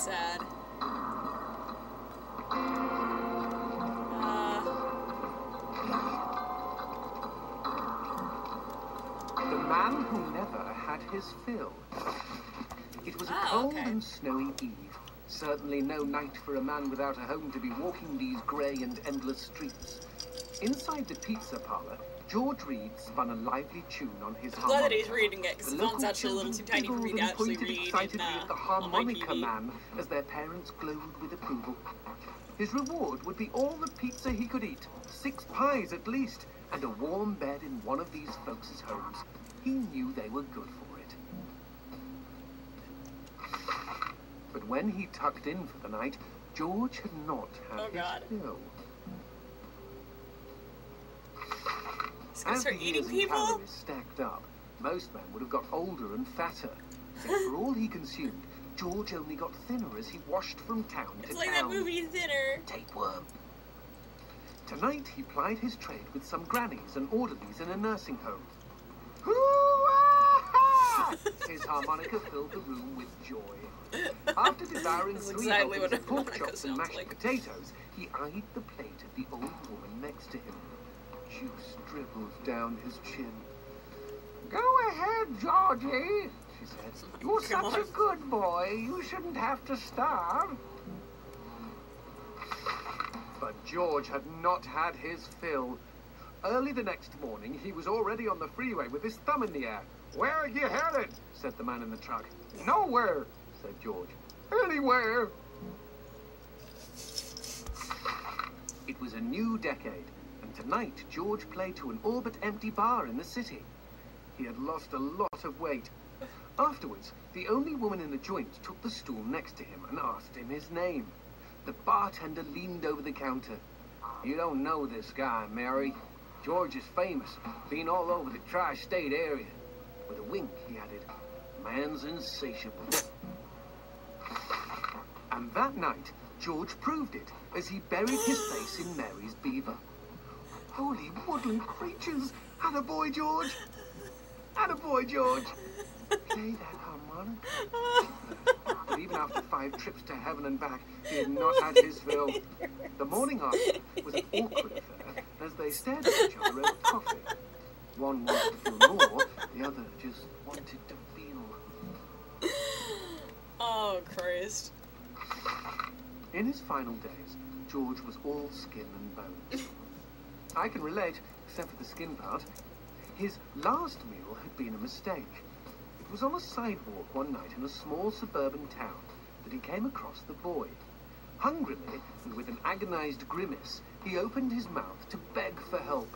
sad. The man who never had his fill. It was a cold and snowy eve. Certainly no night for a man without a home to be walking these grey and endless streets. Inside the pizza parlour, George Reed spun a lively tune on his harmonica. Glad that he's reading it, because the phone's actually a little too tiny for me to actually read excitedly at the harmonica on my TV. man as their parents glowed with approval. His reward would be all the pizza he could eat, 6 pies at least, and a warm bed in one of these folks' homes. He knew they were good for it. But when he tucked in for the night, George had not had his fill. As the years and calories stacked up, most men would have got older and fatter. Yet for all he consumed, George only got thinner as he washed from town to town. It's like that movie Thinner. Tapeworm. Tonight he plied his trade with some grannies and orderlies in a nursing home. Hoo-ah! His harmonica filled the room with joy. After devouring 3 helpings of pork chops and mashed potatoes, he eyed the plate of the old woman next to him. Juice dribbled down his chin. Go ahead, Georgie, she said. You're such a good boy. You shouldn't have to starve. But George had not had his fill. Early the next morning, he was already on the freeway with his thumb in the air. Where are you headed? Said the man in the truck. Nowhere, said George. Anywhere. It was a new decade, and tonight George played to an all but empty bar in the city. He had lost a lot of weight. Afterwards, the only woman in the joint took the stool next to him and asked him his name. The bartender leaned over the counter. You don't know this guy, Mary. George is famous, been all over the tri-state area. With a wink, he added, man's insatiable. And that night, George proved it as he buried his face in Mary's beaver. Holy woodland creatures! Attaboy, George! Attaboy, George! Play that harmonica. But even after 5 trips to heaven and back, he had not had his fill. The morning after was an awkward affair as they stared at each other over coffee. One wanted to feel more, the other just wanted to feel. Oh, Christ. In his final days, George was all skin and bones. I can relate, except for the skin part. His last meal had been a mistake. It was on a sidewalk one night in a small suburban town that he came across the boy. Hungrily, and with an agonized grimace, he opened his mouth to beg for help.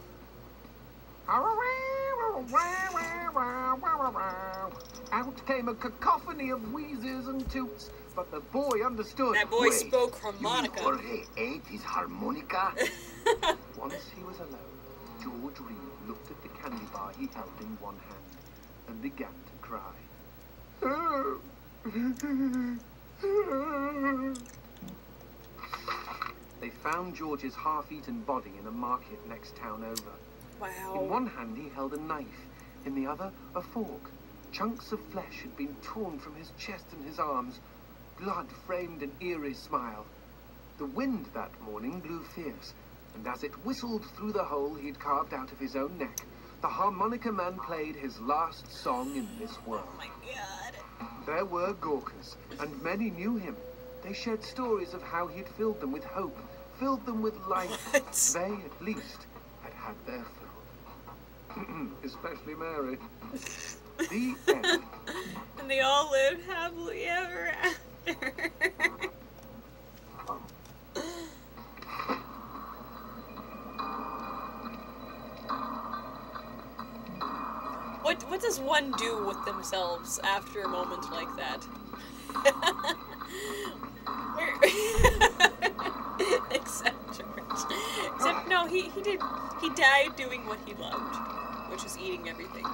Out came a cacophony of wheezes and toots, but the boy understood. That boy spoke harmonica. Jorge ate his harmonica? Once he was alone, George Reed looked at the candy bar he held in one hand and began to cry. They found George's half-eaten body in a market next town over. Wow. In one hand he held a knife, in the other a fork. Chunks of flesh had been torn from his chest and his arms. Blood framed an eerie smile. The wind that morning blew fierce, and as it whistled through the hole he'd carved out of his own neck, the harmonica man played his last song in this world. Oh my God. There were Gawkers, and many knew him. They shared stories of how he'd filled them with hope, filled them with life. What? They, at least, had had their fill. Especially Mary. The end. And they all lived happily ever after. What does one do with themselves after a moment like that? Except George. Except no, he died doing what he loved, which is eating everything.